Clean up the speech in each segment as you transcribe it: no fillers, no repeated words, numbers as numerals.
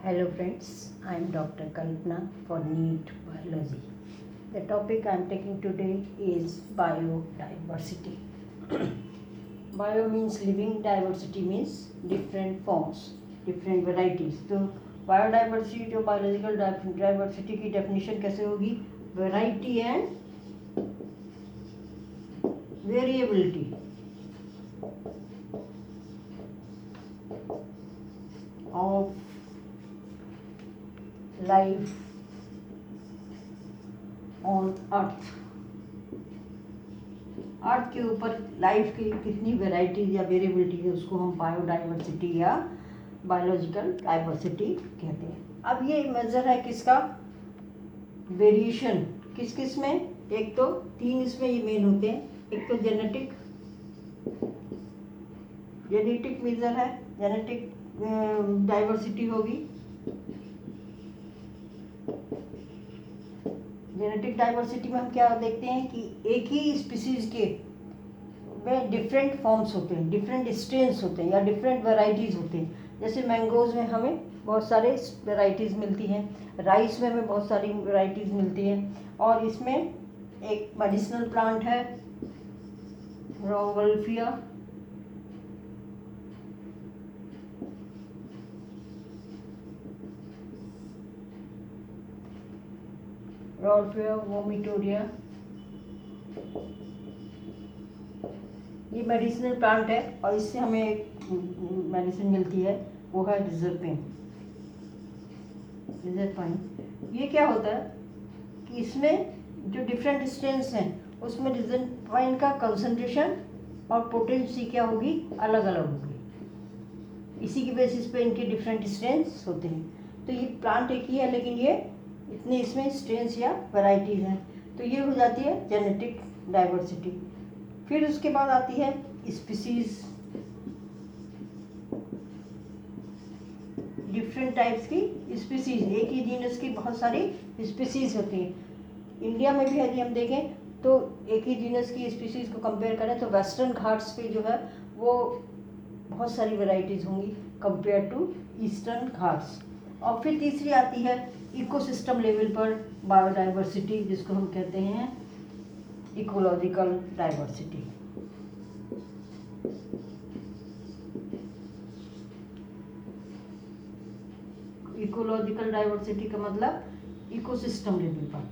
Hello friends, I am Dr. Kalpana for NEET Biology. The topic I am taking today is biodiversity. Bio means living, diversity means different forms, different varieties. तो biodiversity जो biological diversity की definition कैसे होगी? Variety and variability of life on earth के ऊपर life की कितनी varieties या वेरिएबिलिटी है उसको हम बायोडाइवर्सिटी या बायोलॉजिकल डाइवर्सिटी कहते हैं। अब ये मेजर है किसका? वेरिएशन किस किस में? एक तो तीन इसमें ये मेन होते हैं। एक तो जेनेटिक मेजर है, जेनेटिक डाइवर्सिटी होगी। जेनेटिक डाइवर्सिटी में हम क्या देखते हैं कि एक ही स्पीसीज के में डिफरेंट फॉर्म्स होते हैं, डिफरेंट स्ट्रेन्स होते हैं या डिफरेंट वैरायटीज़ होते हैं। जैसे मैंगोज़ में हमें बहुत सारे वैरायटीज़ मिलती हैं, राइस में हमें बहुत सारी वैरायटीज़ मिलती हैं। और इसमें एक मेडिसिनल प्लांट है रोवल्फिया, रोवल्फिया वोमिटोरिया, ये मेडिसिनल प्लांट है और इससे हमें एक मेडिसिन मिलती है, वो है डिजर्पाइन। ये क्या होता है कि इसमें जो डिफरेंट स्ट्रेन्स हैं उसमें डिजर्पाइन का कंसंट्रेशन और पोटेंसी क्या होगी? अलग अलग होगी। इसी की बेसिस पे इनके डिफरेंट स्ट्रेन्स होते हैं। तो ये प्लांट एक ही है लेकिन ये इतने इसमें स्ट्रेन्स या वैरायटीज़ हैं, तो ये हो जाती है जेनेटिक डाइवर्सिटी। फिर उसके बाद आती है स्पीसीज, डिफरेंट टाइप्स की स्पीसीज। एक ही जीनस की बहुत सारी स्पीसीज होती हैं। इंडिया में भी यदि हम देखें तो एक ही जीनस की स्पीसीज को कंपेयर करें तो वेस्टर्न घाट्स पे जो है वो बहुत सारी वैरायटीज़ होंगी कंपेयर टू ईस्टर्न घाट्स। और फिर तीसरी आती है इकोसिस्टम लेवल पर बायोडाइवर्सिटी, जिसको हम कहते हैं इकोलॉजिकल डाइवर्सिटी। इकोलॉजिकल डाइवर्सिटी का मतलब इकोसिस्टम लेवल पर।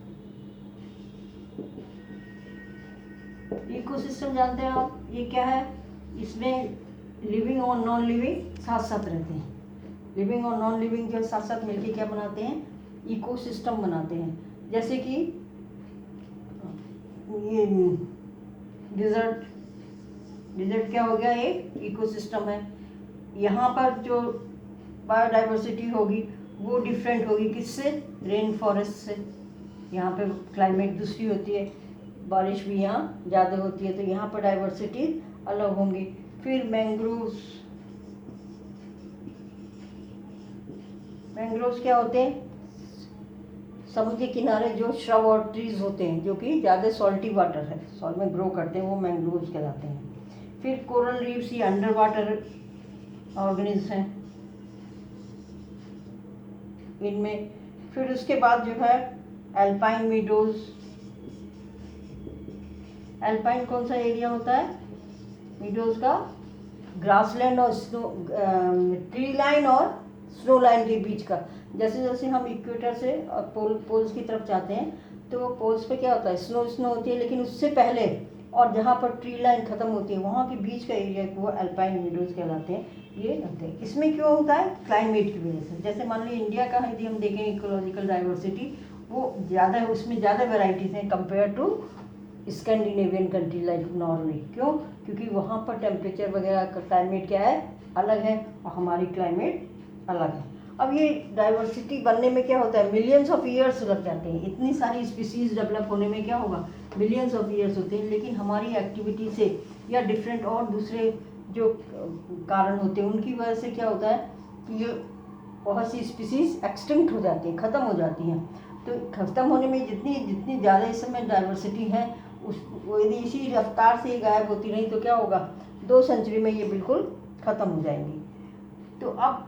इकोसिस्टम जानते हैं आप, ये क्या है? इसमें लिविंग और नॉन लिविंग साथ साथ रहते हैं। लिविंग और नॉन लिविंग के साथ साथ मिलके क्या बनाते हैं? इकोसिस्टम बनाते हैं। जैसे कि ये डिजर्ट क्या हो गया? एक इकोसिस्टम है। यहाँ पर जो बायोडाइवर्सिटी होगी वो डिफरेंट होगी किससे? रेन फॉरेस्ट से। यहाँ पे क्लाइमेट दूसरी होती है, बारिश भी यहाँ ज़्यादा होती है, तो यहाँ पर डाइवर्सिटी अलग होंगी। फिर मैंग्रोव्स क्या होते हैं? समुद्र के किनारे जो श्रब और ट्रीज होते हैं जो कि ज़्यादा सॉल्टी वाटर है, सॉल्ट में ग्रो करते हैं, वो मैंग्रोव्स कहलाते हैं। फिर कोरल रीफ्स ये अंडर वाटर ऑर्गेनिज्म हैं इनमें। फिर उसके बाद जो है एल्पाइन मीडोज। एल्पाइन कौन सा एरिया होता है? मीडोज का ग्रासलैंड और स्नो, ट्री लाइन और स्नो लाइन के बीच का। जैसे जैसे हम इक्वेटर से पोल्स की तरफ जाते हैं तो पोल्स पे क्या होता है? स्नो होती है, लेकिन उससे पहले और जहाँ पर ट्री लाइन ख़त्म होती है वहाँ के बीच का एरिया को अल्पाइन मीडोज कहलाते हैं। ये होते हैं। इसमें क्यों होता है? क्लाइमेट की वजह से। जैसे मान लीजिए इंडिया का यदि हम देखें इकोलॉजिकल डाइवर्सिटी, वो ज़्यादा है, उसमें ज़्यादा वेराइटीज़ हैं compare to Scandinavian country like Norway. क्यों? क्योंकि वहाँ पर टेम्परेचर वगैरह का क्लाइमेट क्या है? अलग है, और हमारी क्लाइमेट अलग है। अब ये डाइवर्सिटी बनने में क्या होता है? मिलियंस ऑफ ईयर्स लग जाते हैं। इतनी सारी स्पीसीज डेवलप होने में क्या होगा? मिलियंस ऑफ ईयर्स होते हैं। लेकिन हमारी एक्टिविटी से या डिफरेंट और दूसरे जो कारण होते हैं उनकी वजह से क्या होता है कि ये बहुत सी स्पीसीज एक्सटिंक्ट हो जाती हैं, ख़त्म हो जाती हैं। तो ख़त्म होने में जितनी ज़्यादा इस समय डाइवर्सिटी है वो यदि इसी रफ्तार से गायब होती रही तो क्या होगा? 2 सेंचुरी में ये बिल्कुल ख़त्म हो जाएंगी। तो अब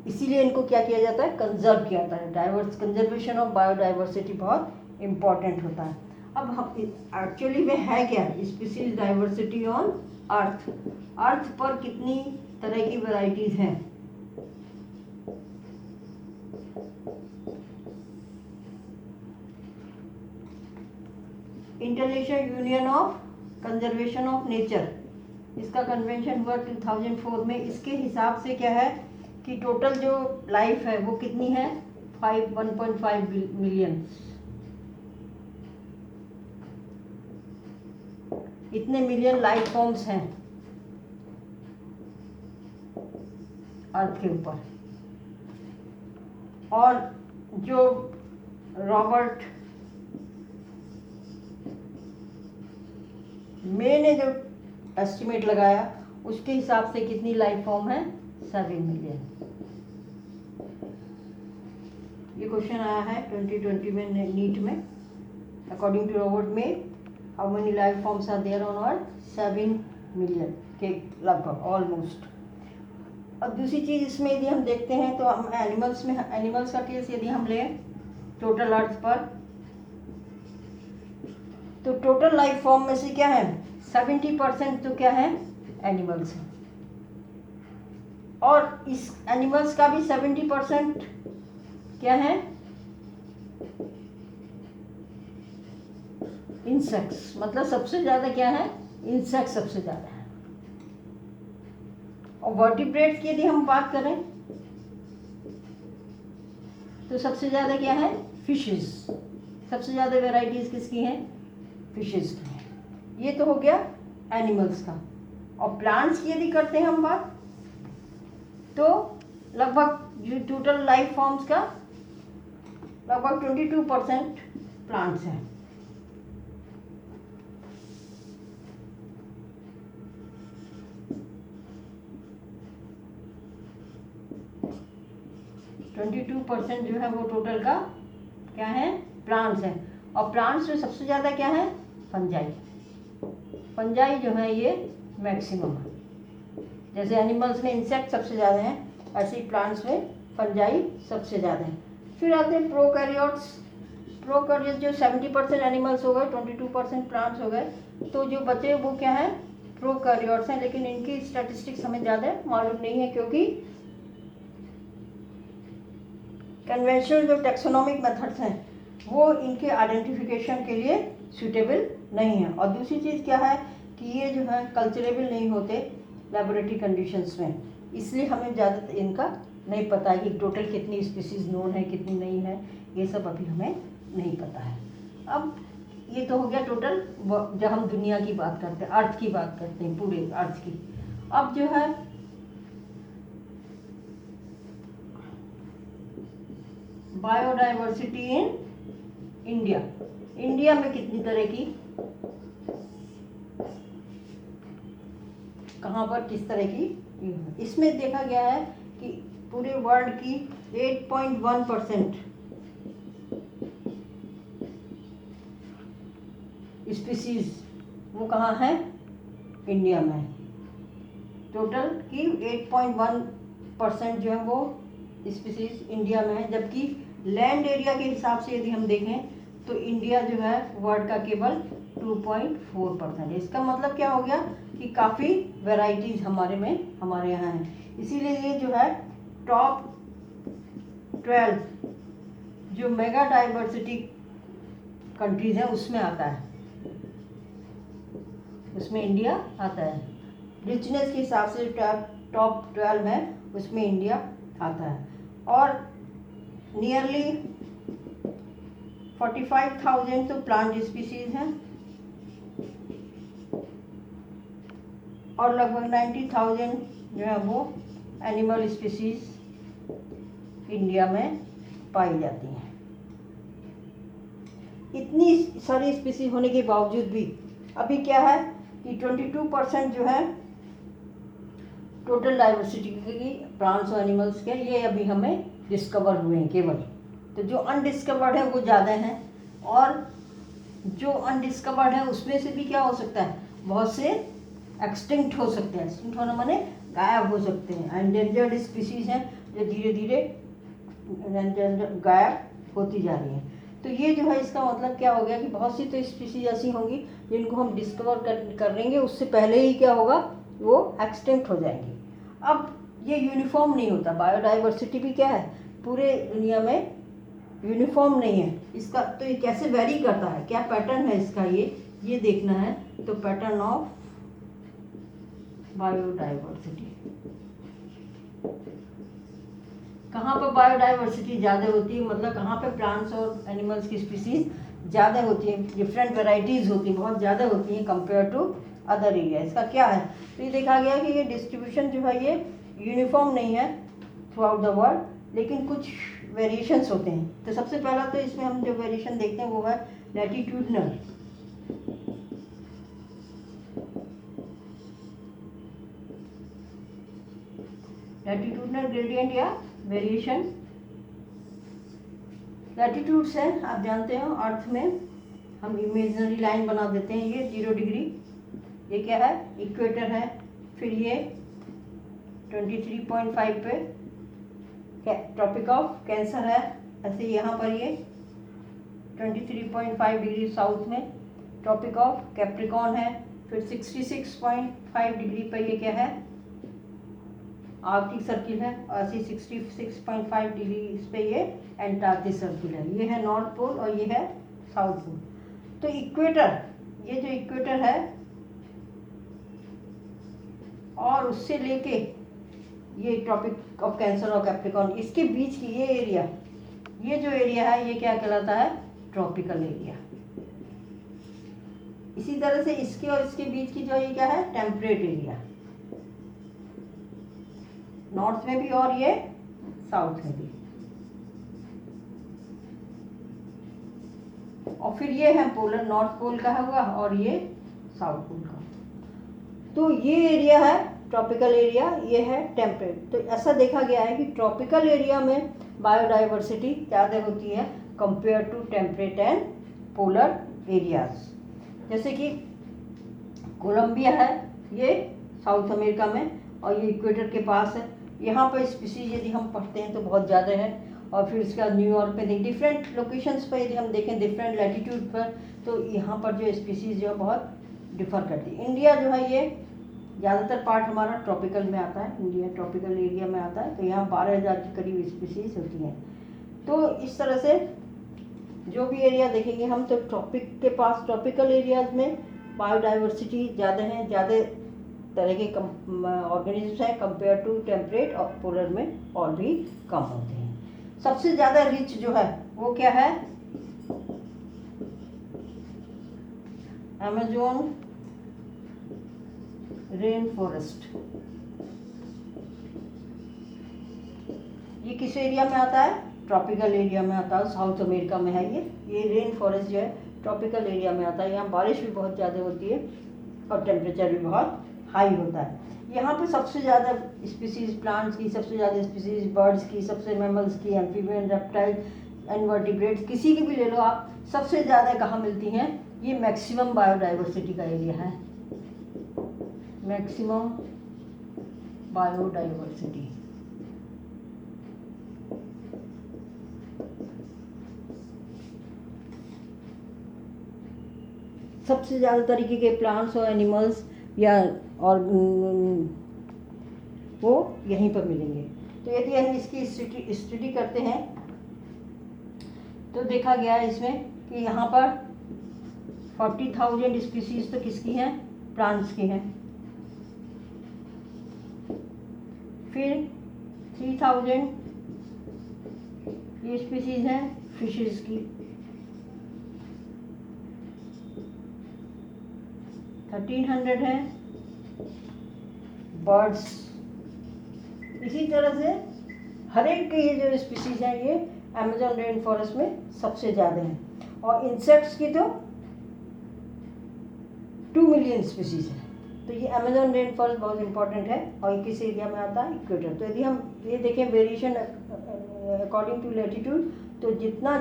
इसीलिए इनको क्या किया जाता है, कंजर्व किया जाता है। कंजर्वेशन ऑफ बायोडाइवर्सिटी बहुत इम्पॉर्टेंट होता है। अब हम एक्चुअली में है क्या स्पीसीज डाइवर्सिटी ऑन अर्थ। अर्थ पर कितनी तरह की वैरायटीज हैं? International union of conservation of nature, इसका कन्वेंशन हुआ 2004 में। इसके हिसाब से क्या है कि टोटल जो लाइफ है वो कितनी है, 1.5 मिलियन। इतने मिलियन लाइफ फॉर्म्स हैं अर्थ के ऊपर। और जो रॉबर्ट मे ने जो एस्टिमेट लगाया उसके हिसाब से कितनी लाइफ फॉर्म है, 7 मिलियन। ये क्वेश्चन आया है 2020 में नीट में। According to Robert May, how many life forms are there on earth, 7 million के लगभग, ऑलमोस्ट। और दूसरी चीज़ इसमें यदि हम देखते हैं तो हम एनिमल्स का केस यदि हम लें टोटल अर्थ पर, तो टोटल लाइफ फॉर्म में से क्या है, 70% तो क्या है, एनिमल्स हैं। और इस एनिमल्स का भी 70% क्या है, इंसेक्ट्स। मतलब सबसे ज़्यादा क्या है, इंसेक्ट सबसे ज़्यादा है। और वर्टिब्रेट्स की यदि हम बात करें तो सबसे ज़्यादा क्या है, फिशेस। सबसे ज़्यादा वैरायटीज़ किसकी हैं, फिशेस की हैं। ये तो हो गया एनिमल्स का। और प्लांट्स की यदि करते हैं हम बात, तो लगभग जो टोटल लाइफ फॉर्म्स का लगभग 22% प्लांट्स हैं। जो है वो टोटल का क्या है, प्लांट्स हैं। और प्लांट्स में सबसे ज़्यादा क्या है, फंजाई। फंजाई जो है ये मैक्सिमम है। जैसे एनिमल्स में इंसेक्ट सबसे ज़्यादा हैं, ऐसे ही प्लांट्स में फंजाई सबसे ज़्यादा है। फिर आते हैं प्रोकैरियोट्स। प्रोकैरियोट्स जो 70% एनिमल्स हो गए, 22% प्लांट्स हो गए, तो जो बचे वो क्या है, प्रोकैरियोट्स हैं। लेकिन इनकी स्टैटिस्टिक्स हमें ज़्यादा मालूम नहीं है, क्योंकि कन्वेंशनल जो टैक्सोनॉमिक मेथड्स हैं वो इनके आइडेंटिफिकेशन के लिए सूटेबल नहीं है। और दूसरी चीज़ क्या है कि ये जो है कल्चरेबल नहीं होते लेबोरेटरी कंडीशंस में, इसलिए हमें ज़्यादा इनका नहीं पता है कि टोटल कितनी स्पीसीज नोन है, कितनी नहीं है, ये सब अभी हमें नहीं पता है। अब ये तो हो गया टोटल, जब हम दुनिया की बात करते हैं, अर्थ की बात करते हैं, पूरे अर्थ की। अब जो है बायोडाइवर्सिटी इन इंडिया। इंडिया में कितनी तरह की, कहाँ पर किस तरह की, इसमें देखा गया है कि पूरे वर्ल्ड की 8.1% स्पीसीज वो कहाँ है, इंडिया में। टोटल की 8.1% जो है वो स्पीसीज इंडिया में है। जबकि लैंड एरिया के हिसाब से यदि हम देखें तो इंडिया जो है वर्ल्ड का केवल 2.4% है। इसका मतलब क्या हो गया कि काफ़ी वैरायटीज हमारे यहाँ हैं। इसीलिए ये जो है टॉप 12 जो मेगा डाइवर्सिटी कंट्रीज हैं उसमें आता है, उसमें इंडिया आता है। रिचनेस के हिसाब से टॉप 12 है उसमें इंडिया आता है। और नियरली 45,000 तो प्लांट स्पीसीज हैं और लगभग 90,000 जो है वो एनिमल स्पीसीज इंडिया में पाई जाती हैं। इतनी सारी स्पीसीज होने के बावजूद भी अभी क्या है कि 22% जो है टोटल डाइवर्सिटी की प्लांट्स और एनिमल्स के, ये अभी हमें डिस्कवर हुए हैं केवल। तो जो अनडिस्कवर्ड है वो ज़्यादा हैं, और जो अनडिस्कवर्ड है उसमें से भी क्या हो सकता है, बहुत से एक्सटिंक्ट हो सकते हैं। एक्सटिंक्ट होना माने गायब हो सकते हैं, एंडेंजर्ड स्पीसीज हैं, जो धीरे धीरे गायब होती जा रही हैं। तो ये जो है इसका मतलब क्या हो गया कि बहुत सी तो स्पीसीज ऐसी होंगी जिनको हम डिस्कवर कर लेंगे, उससे पहले ही क्या होगा, वो एक्सटिंक्ट हो जाएंगी। अब ये यूनिफॉर्म नहीं होता, बायोडाइवर्सिटी भी क्या है, पूरे दुनिया में यूनिफॉर्म नहीं है इसका। तो ये कैसे वेरी करता है, क्या पैटर्न है इसका, ये देखना है। तो पैटर्न ऑफ बायोडाइवर्सिटी, कहाँ पर बायोडाइवर्सिटी ज़्यादा होती है, मतलब कहाँ पे प्लांट्स और एनिमल्स की स्पीसीज ज़्यादा होती हैं, डिफरेंट वेराइटीज़ होती हैं, बहुत ज़्यादा होती हैं कंपेयर टू अदर एरिया। इसका क्या है, तो ये देखा गया कि ये डिस्ट्रीब्यूशन जो है ये यूनिफॉर्म नहीं है थ्रू आउट द वर्ल्ड, लेकिन कुछ वेरिएशंस होते हैं। तो सबसे पहला तो इसमें हम जो वेरिएशन देखते हैं वो है लैटिट्यूडनल। लैटिट्यूडनल ग्रेडियंट या वेरिएशन। लैटिट्यूड्स है, आप जानते हो अर्थ में हम इमेजिनरी लाइन बना देते हैं, ये 0 डिग्री, ये क्या है, इक्वेटर है। फिर ये 23.5 पे ट्रॉपिक ऑफ कैंसर है। ऐसे यहाँ पर ये 23.5 डिग्री साउथ में ट्रॉपिक ऑफ कैप्रिकॉन है। फिर 66.5 डिग्री पर ये क्या है, आर्कटिक सर्किल है। और ऐसे 66.5 डिग्री इस पे ये एंटार्क्टिक सर्किल है। ये है नॉर्थ पोल और ये है साउथ पोल। तो इक्वेटर, ये जो इक्वेटर है और उससे लेके ये ट्रॉपिक ऑफ कैंसर और कैप्रिकॉर्न, इसके बीच की ये एरिया, ये जो एरिया है ये क्या कहलाता है, ट्रॉपिकल एरिया। इसी तरह से इसके और इसके बीच की जो ये क्या है, टेम्परेट एरिया, नॉर्थ में भी और ये साउथ में भी। और फिर ये है पोलर, नॉर्थ पोल का हुआ और ये साउथ पोल का। तो ये एरिया है ट्रॉपिकल एरिया, ये है टेम्परेट। तो ऐसा देखा गया है कि ट्रॉपिकल एरिया में बायोडाइवर्सिटी ज़्यादा होती है compare to temperate and polar areas. जैसे कि कोलंबिया है, ये साउथ अमेरिका में और ये इक्वेटर के पास है। यहाँ पर स्पीसीज यदि हम पढ़ते हैं तो बहुत ज़्यादा है। और फिर इसका न्यूयॉर्क पे डिफरेंट लोकेशंस पर यदि हम देखें डिफरेंट लैटिट्यूड पर, तो यहाँ पर जो स्पीसीज जो है बहुत डिफर करती है। इंडिया जो है ये ज़्यादातर पार्ट हमारा ट्रॉपिकल में आता है, इंडिया ट्रॉपिकल एरिया में आता है। तो यहाँ 12,000 के करीब स्पीसीज होती हैं। तो इस तरह से जो भी एरिया देखेंगे हम, तो ट्रॉपिक के पास ट्रॉपिकल एरियाज में बायोडाइवर्सिटी ज़्यादा है, ज़्यादा तरह के ऑर्गेनिजम्स हैं कंपेयर टू टेम्परेट और पोलर में और भी कम होते हैं। सबसे ज़्यादा रिच जो है वो क्या है, अमेज़न रेन फॉरेस्ट। ये किस एरिया में आता है, ट्रॉपिकल एरिया में आता है, साउथ अमेरिका में है ये रेन फॉरेस्ट जो है ट्रॉपिकल एरिया में आता है। यहाँ बारिश भी बहुत ज़्यादा होती है और टेम्परेचर भी बहुत हाई होता है। यहाँ पे सबसे ज़्यादा स्पीसीज प्लांट्स की, सबसे ज़्यादा स्पीसीज बर्ड्स की, सबसे मैमल्स की, एम्फीबियन, रेप्टाइल, इनवर्टिब्रेट्स, किसी की भी ले लो आप, सबसे ज़्यादा कहाँ मिलती हैं, ये मैक्सिमम बायोडाइवर्सिटी का एरिया है, मैक्सिमम बायोडाइवर्सिटी। सबसे ज़्यादा तरीके के प्लांट्स और एनिमल्स या और वो यहीं पर मिलेंगे। तो यदि हम इसकी स्टडी करते हैं तो देखा गया है इसमें कि यहाँ पर 40,000 स्पीसीज तो किसकी हैं, प्लांट्स की हैं। फिर 3,000 ये स्पीसीज हैं फिशेस की, 1,300 है बर्ड्स। इसी तरह से हर एक के ये जो स्पीसीज हैं ये अमेज़न रेन फॉरेस्ट में सबसे ज़्यादा हैं। और इंसेक्ट्स की तो 2 मिलियन स्पीसीज है। तो ये अमेज़न रेन फॉरेस्ट बहुत इंपॉर्टेंट है और किस एरिया में आता है, इक्वेटर। तो यदि हम ये देखें वेरिएशन अकॉर्डिंग टू लैटिट्यूड, तो जितना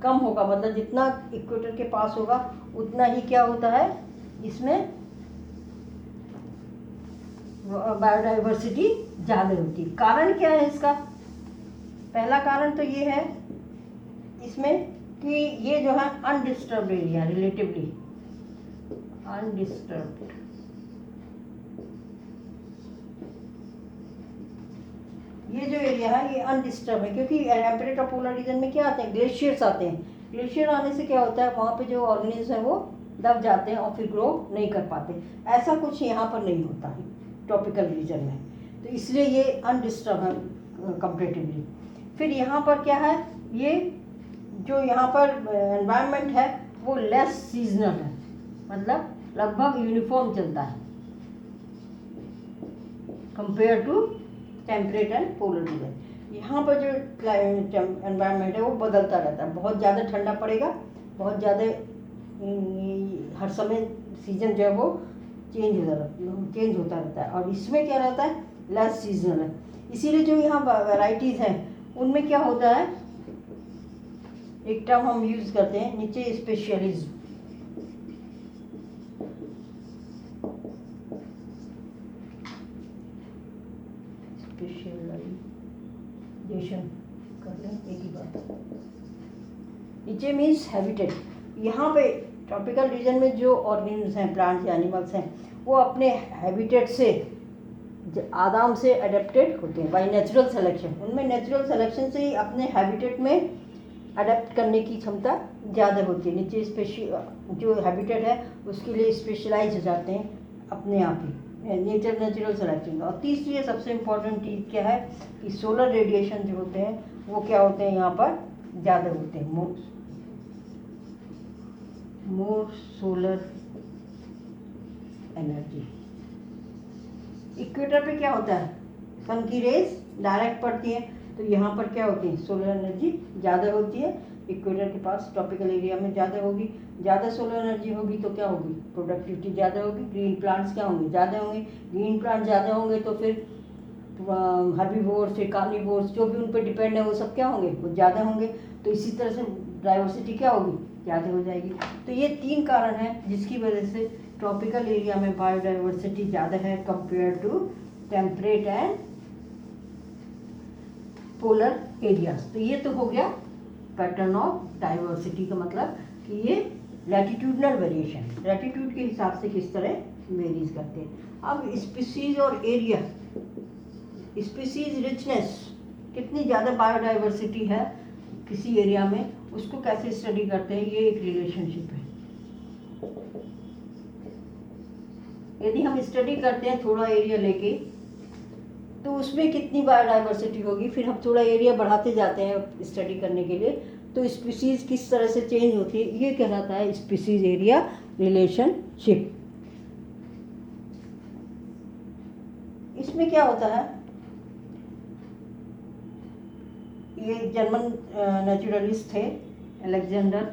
कम होगा, मतलब जितना इक्वेटर के पास होगा उतना ही क्या होता है, इसमें बायोडाइवर्सिटी ज़्यादा होती है। कारण क्या है इसका? पहला कारण तो ये है इसमें कि ये जो है अनडिस्टर्ब्ड एरिया, रिलेटिवली अनडिस्टर्ब्ड, ये जो एरिया है ये अनडिस्टर्ब है, क्योंकि टेम्परेट और पोलर रीजन में क्या आते हैं? ग्लेशियर्स आते हैं। ग्लेशियर आने से क्या होता है, वहाँ पे जो ऑर्गेनिज्म है वो दब जाते हैं और फिर ग्रो नहीं कर पाते। ऐसा कुछ यहाँ पर नहीं होता है ट्रॉपिकल रीजन में, तो इसलिए ये अनडिस्टर्ब है कंपेरेटिवली। फिर यहाँ पर क्या है, ये जो यहाँ पर एनवायरनमेंट है वो लेस सीजनल है, मतलब लगभग यूनिफॉर्म चलता है compare to temperate and polar region. यहाँ पर जो एनवायरनमेंट है वो बदलता रहता है, बहुत ज़्यादा ठंडा पड़ेगा, बहुत ज़्यादा हर समय सीजन जो है वो चेंज होता रहता है, और इसमें क्या रहता है, लेस सीजनल है। इसीलिए जो यहाँ वैराइटीज़ हैं उनमें क्या होता है, एक टर्म हम यूज़ करते हैं नीचे, स्पेशलिज्म। स्पेशलाइजेशन कर लें एक ही बात। नीचे मीन्स हैबिटेट। यहाँ पे ट्रॉपिकल रीजन में जो ऑर्गेनिज्म हैं, प्लांट्स या एनिमल्स हैं, वो अपने हैबिटेट से आराम से अडेप्टेड होते हैं बाय नेचुरल सिलेक्शन। उनमें नेचुरल सिलेक्शन से ही अपने हैबिटेट में अडेप्ट करने की क्षमता ज़्यादा होती है। नीचे जो हैबिटेट है उसके लिए स्पेशलाइज हो जाते हैं अपने आप ही, नेचुरल सिलेक्शन। और तीसरी सबसे इम्पोर्टेंट चीज़ क्या है कि सोलर रेडिएशन जो होते हैं वो क्या होते हैं, यहाँ पर ज़्यादा होते हैं, मोर सोलर एनर्जी। इक्वेटर पे क्या होता है, सन की रेज डायरेक्ट पड़ती है, तो यहाँ पर क्या होती है, सोलर एनर्जी ज़्यादा होती है। इक्वेटर के पास ट्रॉपिकल एरिया में ज़्यादा होगी। ज़्यादा सोलर एनर्जी होगी तो क्या होगी, प्रोडक्टिविटी ज़्यादा होगी, ग्रीन प्लांट्स क्या होंगे, ज़्यादा होंगे। ग्रीन प्लांट ज़्यादा होंगे तो फिर हर्बीवोर्स, फिर कार्निवोर्स जो भी उन पर डिपेंड है वो सब क्या होंगे, वो ज़्यादा होंगे। तो इसी तरह से डाइवर्सिटी क्या होगी, ज़्यादा हो जाएगी। तो ये 3 कारण हैं जिसकी वजह से ट्रॉपिकल एरिया में बायोडाइवर्सिटी ज़्यादा है compare to temperate and polar areas. तो ये तो हो गया पैटर्न ऑफ डाइवर्सिटी का मतलब कि ये लैटिट्यूडनल वेरिएशन, लैटिट्यूड के हिसाब से किस तरह वेरीज करते हैं। अब स्पीसीज और एरिया, स्पीसीज रिचनेस, कितनी ज़्यादा बायोडाइवर्सिटी है किसी एरिया में, उसको कैसे स्टडी करते हैं, ये एक रिलेशनशिप है। यदि हम स्टडी करते हैं थोड़ा एरिया लेके तो उसमें कितनी बायोडाइवर्सिटी होगी, फिर हम थोड़ा एरिया बढ़ाते जाते हैं स्टडी करने के लिए तो स्पीसीज किस तरह से चेंज होती है, ये कहलाता है स्पीसीज एरिया रिलेशनशिप। इसमें क्या होता है, ये जर्मन नेचुरलिस्ट थे अलेक्जेंडर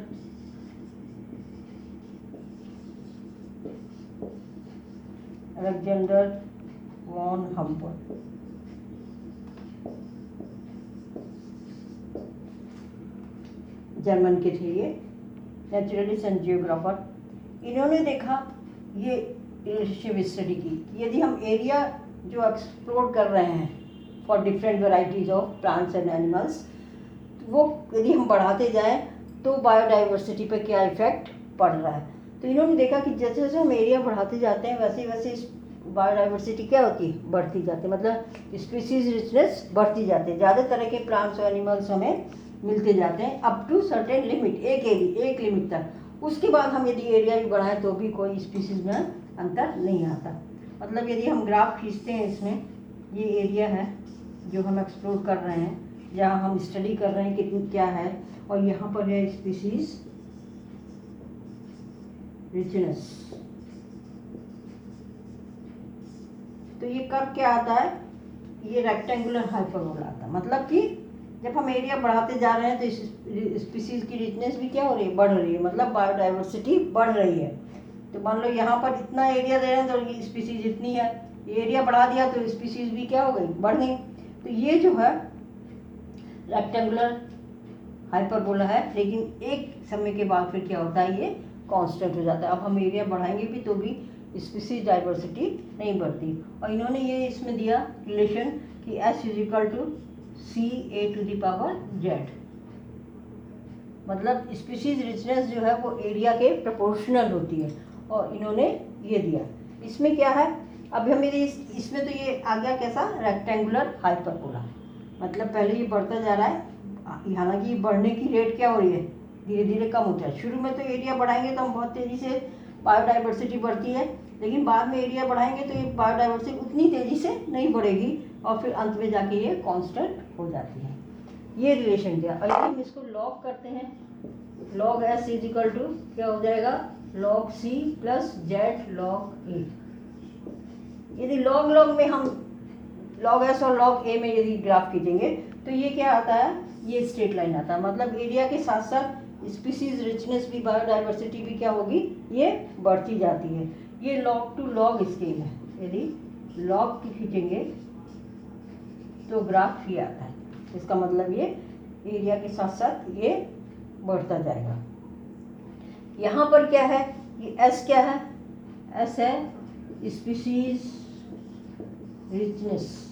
वॉन हम्बोल्ट। जर्मन के थे ये, नेचुरलिस्ट एंड जियोग्राफर। इन्होंने देखा, ये रिलेशनशिप स्टडी की, यदि हम एरिया जो एक्सप्लोर कर रहे हैं for different varieties of plants and animals, वो यदि हम बढ़ाते जाएं तो बायोडाइवर्सिटी पर क्या इफेक्ट पड़ रहा है। तो इन्होंने देखा कि जैसे जैसे हम एरिया बढ़ाते जाते हैं वैसे वैसे बायोडाइवर्सिटी क्या होती है, बढ़ती जाती है, मतलब स्पीसीज रिचनेस बढ़ती जाती है। ज़्यादा तरह के प्लांट्स और एनिमल्स हमें मिलते जाते हैं अप टू सर्टेन लिमिट, एक लिमिट तक। उसके बाद हम यदि एरिया भी बढ़ाएं तो भी कोई स्पीसीज में अंतर नहीं आता। मतलब यदि हम ग्राफ खींचते हैं, इसमें ये एरिया है जो हम एक्सप्लोर कर रहे हैं, जहाँ हम स्टडी कर रहे हैं कितनी क्या है, और यहाँ पर है स्पीसीज रिचनेस। तो ये कर्व क्या आता है, ये रेक्टेंगुलर हाइपरबोला आता है। मतलब कि जब हम एरिया बढ़ाते जा रहे हैं तो स्पीसीज की रिचनेस भी क्या हो रही है, बढ़ रही है, मतलब बायोडाइवर्सिटी बढ़ रही है। तो मान लो यहाँ पर इतना एरिया दे रहे हैं तो ये स्पीसीज इतनी है, एरिया बढ़ा दिया तो स्पीसीज भी क्या हो गई, बढ़ गई। तो ये जो है रेक्टेंगुलर हाइपरबोला है, लेकिन एक समय के बाद फिर क्या होता है, ये कांस्टेंट हो जाता है। अब हम एरिया बढ़ाएंगे भी तो भी स्पीसीज डाइवर्सिटी नहीं बढ़ती। और इन्होंने ये इसमें दिया रिलेशन कि S = CA⁻Z, मतलब स्पीसीज रिचनेस जो है वो एरिया के प्रोपोर्शनल होती है, और इन्होंने ये दिया। इसमें क्या है, अब हमें इसमें तो ये आ गया कैसा, रेक्टेंगुलर हाइपरबोला, मतलब पहले ये बढ़ता जा रहा है, हालांकि बढ़ने की रेट क्या हो रही है, धीरे धीरे कम होता है। शुरू में तो एरिया बढ़ाएंगे तो हम बहुत तेज़ी से बायोडाइवर्सिटी बढ़ती है, लेकिन बाद में एरिया बढ़ाएंगे तो ये बायोडाइवर्सिटी उतनी तेज़ी से नहीं बढ़ेगी, और फिर अंत में जाके ये कांस्टेंट हो जाती है। ये रिलेशन दिया। और यदि हम इसको लॉग करते हैं, log S = क्या हो जाएगा, log C + Z log A। यदि log में हम log S और log A में यदि ग्राफ खींचेंगे तो ये क्या आता है, ये स्ट्रेट लाइन आता है, मतलब एरिया के साथ साथ स्पीसीज रिचनेस भी, बायोडाइवर्सिटी भी क्या होगी, ये बढ़ती जाती है। ये log टू log स्केल है। यदि log की खींचेंगे तो ग्राफ ये आता है, इसका मतलब ये एरिया के साथ साथ ये बढ़ता जाएगा। यहाँ पर क्या है, ये S क्या है, S है स्पीसीज रिचनेस,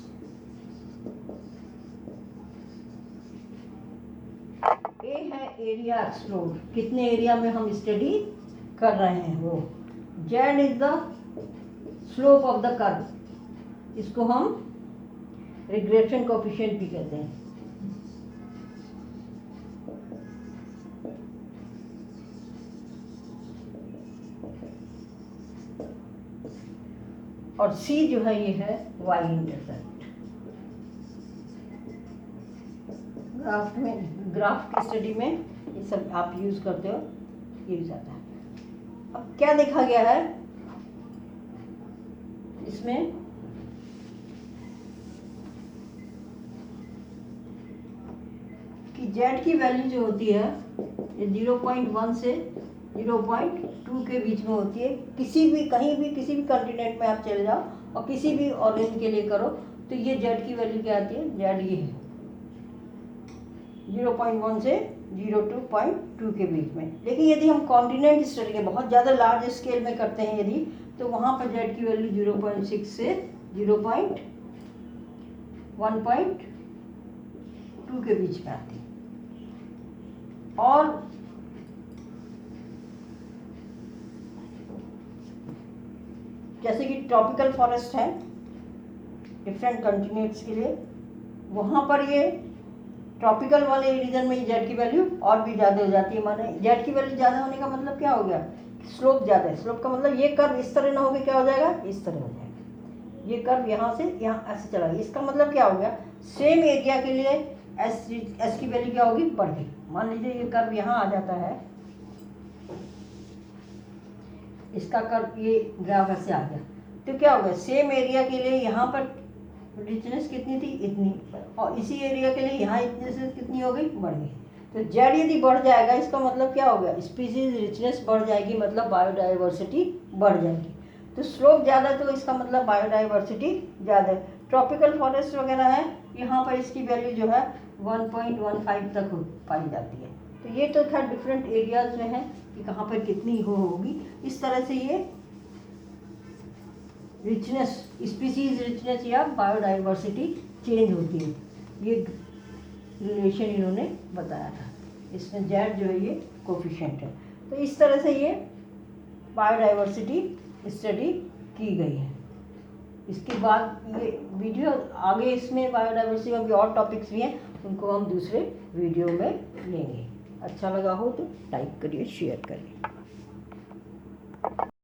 A है एरिया एक्सप्लोर्ड, कितने एरिया में हम स्टडी कर रहे हैं वो। Z is the slope of the curve, इसको हम रिग्रेशन कोएफिशिएंट भी कहते हैं। और C जो है ये है Y इंटरसेप्ट। ग्राफ की स्टडी में ये सब आप यूज करते हो, ये यूज आता है। अब क्या देखा गया है इसमें, कि Z की वैल्यू जो होती है ये 0.1 से 0.2 के बीच में होती है। किसी भी कहीं भी किसी भी कॉन्टिनेंट में आप चले जाओ और किसी भी ऑरेंज के लिए करो तो ये Z की वैल्यू क्या आती है, Z ये है 0.1 से 0.2 के बीच में। लेकिन यदि हम कॉन्टिनेंट स्टडी के बहुत ज़्यादा लार्ज स्केल में करते हैं यदि, तो वहाँ पर Z की वैल्यू 0.6 से 0.1.2 के बीच में आती है। और जैसे कि ट्रॉपिकल फॉरेस्ट है डिफरेंट कंटिनेंट्स के लिए, वहाँ पर ये ट्रॉपिकल वाले रीजन में Z की वैल्यू और भी ज़्यादा हो जाती है। माने Z की वैल्यू ज़्यादा होने का मतलब क्या हो गया, स्लोप ज़्यादा है। स्लोप का मतलब ये कर्व इस तरह ना होकर क्या हो जाएगा, इस तरह हो जाएगा। ये कर्व यहाँ से यहाँ ऐसे चला गया, इसका मतलब क्या हो गया, सेम एरिया के लिए S की वैल्यू क्या होगी, बढ़ गई। मान लीजिए ये कर्व यहाँ आ जाता है, इसका कर्व ये ग्राफ ऐसे आ गया, तो क्या हो गया, सेम एरिया के लिए यहाँ पर रिचनेस कितनी थी, इतनी, और इसी एरिया के लिए यहाँ रिचनेस कितनी हो गई, बढ़ गई। तो Z यदि बढ़ जाएगा इसका मतलब क्या हो गया, स्पीसीज रिचनेस बढ़ जाएगी, मतलब बायोडाइवर्सिटी बढ़ जाएगी। तो स्लोप ज़्यादा तो इसका मतलब बायोडाइवर्सिटी ज़्यादा है। ट्रॉपिकल फॉरेस्ट वगैरह है, यहाँ पर इसकी वैल्यू जो है 1.15 तक पाई जाती है। तो ये तो खैर डिफरेंट एरियाज में है कि कहाँ पर कितनी होगी। इस तरह से ये रिचनेस, स्पीसीज रिचनेस या बायोडाइवर्सिटी चेंज होती है। ये रिलेशन इन्होंने बताया था, इसमें Z जो है ये कोफिशिएंट है। तो इस तरह से ये बायोडाइवर्सिटी स्टडी की गई है। इसके बाद ये वीडियो आगे, इसमें बायोडाइवर्सिटी में भी और टॉपिक्स भी हैं, उनको हम दूसरे वीडियो में लेंगे। अच्छा लगा हो तो लाइक करिए, शेयर करिए।